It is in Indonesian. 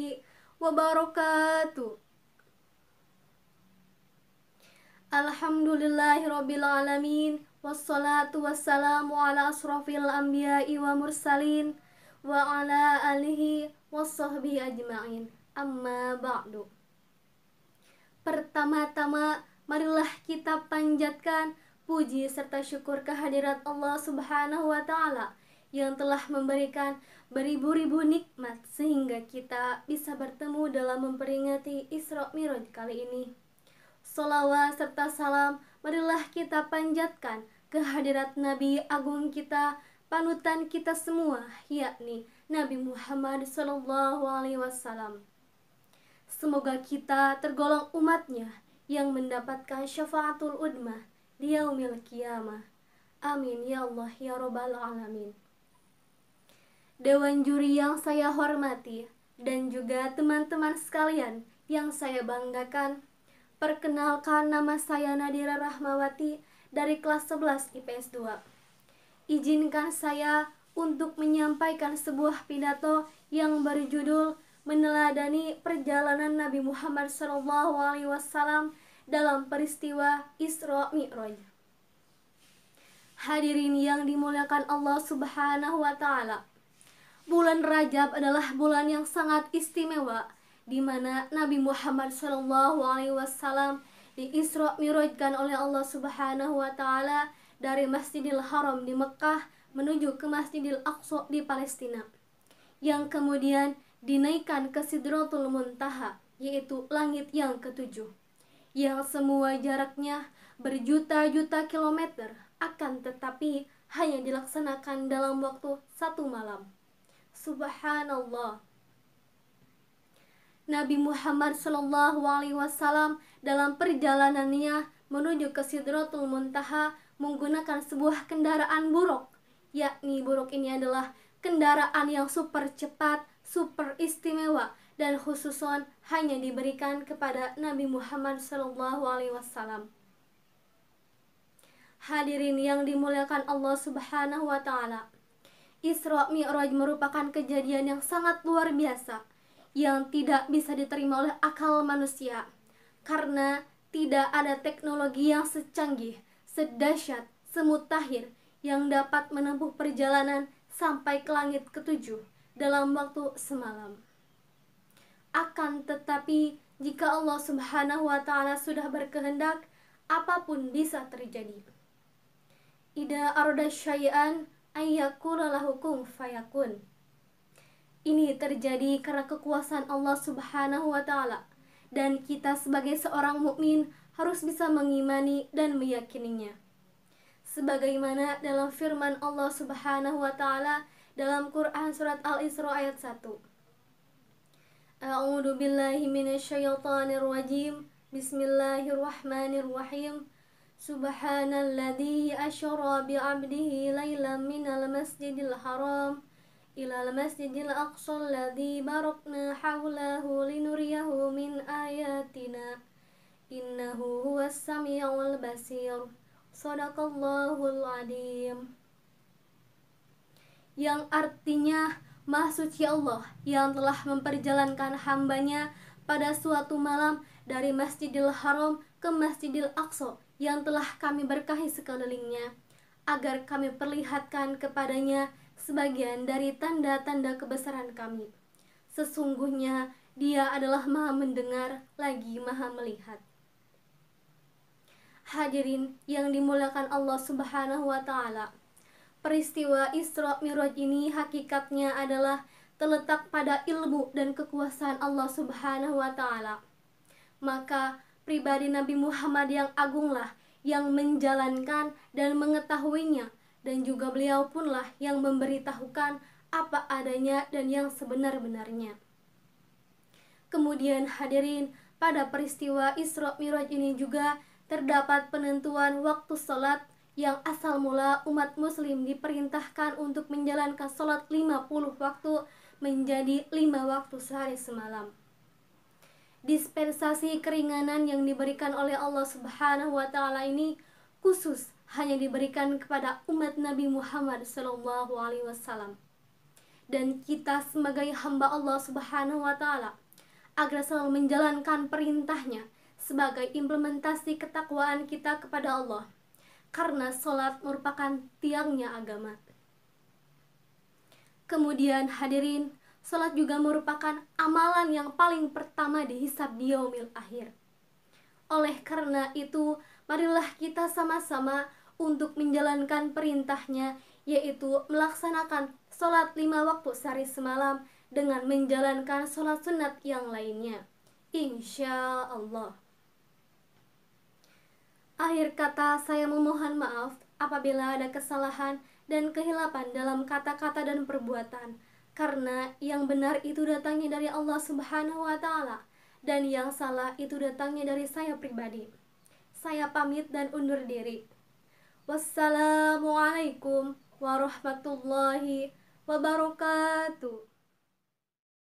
warahmatullahi wabarakatuh. Alhamdulillahirabbil alamin, wassalatu wassalamu ala asrofil anbiya'i wa mursalin wa ala alihi wassahbihi ajma'in. Amma ba'du. Pertama-tama, marilah kita panjatkan puji serta syukur kehadirat Allah Subhanahu wa Ta'ala yang telah memberikan beribu-ribu nikmat sehingga kita bisa bertemu dalam memperingati Isra Mi'raj kali ini. Sholawat serta salam marilah kita panjatkan kehadirat Nabi Agung kita, panutan kita semua, yakni Nabi Muhammad SAW. Semoga kita tergolong umatnya yang mendapatkan syafaatul udmah di yaumil qiyamah. Amin ya Allah ya Rabbal alamin. Dewan juri yang saya hormati dan juga teman-teman sekalian yang saya banggakan, perkenalkan, nama saya Nadira Rahmawati dari kelas 11 IPS 2. Izinkan saya untuk menyampaikan sebuah pidato yang berjudul meneladani perjalanan Nabi Muhammad SAW dalam peristiwa Isra Mi'raj. Hadirin yang dimuliakan Allah Subhanahu wa Ta'ala, bulan Rajab adalah bulan yang sangat istimewa, di mana Nabi Muhammad SAW di Isra Mi'rajkan oleh Allah Subhanahu wa Ta'ala dari Masjidil Haram di Mekah menuju ke Masjidil Aqsa di Palestina, yang kemudian dinaikkan ke Sidratul Muntaha, yaitu langit yang ketujuh, yang semua jaraknya berjuta-juta kilometer, akan tetapi hanya dilaksanakan dalam waktu 1 malam. Subhanallah. Nabi Muhammad SAW dalam perjalanannya menuju ke Sidratul Muntaha menggunakan sebuah kendaraan buruk, yakni buruk ini adalah kendaraan yang super cepat, super istimewa, dan khususon hanya diberikan kepada Nabi Muhammad SAW. Hadirin yang dimuliakan Allah Subhanahu wa Ta'ala, Isra Mi'raj merupakan kejadian yang sangat luar biasa yang tidak bisa diterima oleh akal manusia, karena tidak ada teknologi yang secanggih, sedahsyat, semutakhir yang dapat menempuh perjalanan sampai ke langit ketujuh dalam waktu semalam. Akan tetapi jika Allah Subhanahu wa Ta'ala sudah berkehendak, apapun bisa terjadi. Idza arada syai'an ayyakula lahu kun fayakun. Ini terjadi karena kekuasaan Allah Subhanahu wa Ta'ala, dan kita sebagai seorang mukmin harus bisa mengimani dan meyakininya. Sebagaimana dalam firman Allah Subhanahu wa Ta'ala dalam Quran surat Al-Isra ayat 1. A'udzu billahi minasyaitonir rajim. Bismillahirrahmanirrahim. Subhanalladzi asyara bi'abdihi lailan minal masjidil haram ilal masjidil aqsa alladzi barakna haulahu linuriyahu min ayatina innahu huwas samiul basir. Shadaqallahul adzim. Yang artinya, Maha Suci Allah yang telah memperjalankan hambanya pada suatu malam dari Masjidil Haram ke Masjidil Aqsa yang telah kami berkahi sekelilingnya, agar kami perlihatkan kepadanya sebagian dari tanda-tanda kebesaran kami. Sesungguhnya Dia adalah Maha mendengar lagi Maha melihat. Hadirin yang dimuliakan Allah Subhanahu wa Ta'ala, peristiwa Isra Mi'raj ini hakikatnya adalah terletak pada ilmu dan kekuasaan Allah Subhanahu wa Ta'ala. Maka pribadi Nabi Muhammad yang agunglah yang menjalankan dan mengetahuinya, dan juga beliau punlah yang memberitahukan apa adanya dan yang sebenar-benarnya. Kemudian hadirin, pada peristiwa Isra Mi'raj ini juga terdapat penentuan waktu salat yang asal mula umat muslim diperintahkan untuk menjalankan salat 50 waktu menjadi 5 waktu sehari semalam. Dispensasi keringanan yang diberikan oleh Allah Subhanahu wa Ta'ala ini khusus hanya diberikan kepada umat Nabi Muhammad SAW. dan kita sebagai hamba Allah Subhanahu wa Ta'ala agar selalu menjalankan perintahnya sebagai implementasi ketakwaan kita kepada Allah, karena sholat merupakan tiangnya agama. Kemudian hadirin, sholat juga merupakan amalan yang paling pertama dihisab di yaumil akhir. Oleh karena itu, marilah kita sama-sama untuk menjalankan perintahnya, yaitu melaksanakan sholat 5 waktu sehari semalam dengan menjalankan sholat sunat yang lainnya, insya Allah. Akhir kata, saya memohon maaf apabila ada kesalahan dan kehilapan dalam kata-kata dan perbuatan, karena yang benar itu datangnya dari Allah Subhanahu wa Ta'ala, dan yang salah itu datangnya dari saya pribadi. Saya pamit dan undur diri. Wassalamualaikum warahmatullahi wabarakatuh.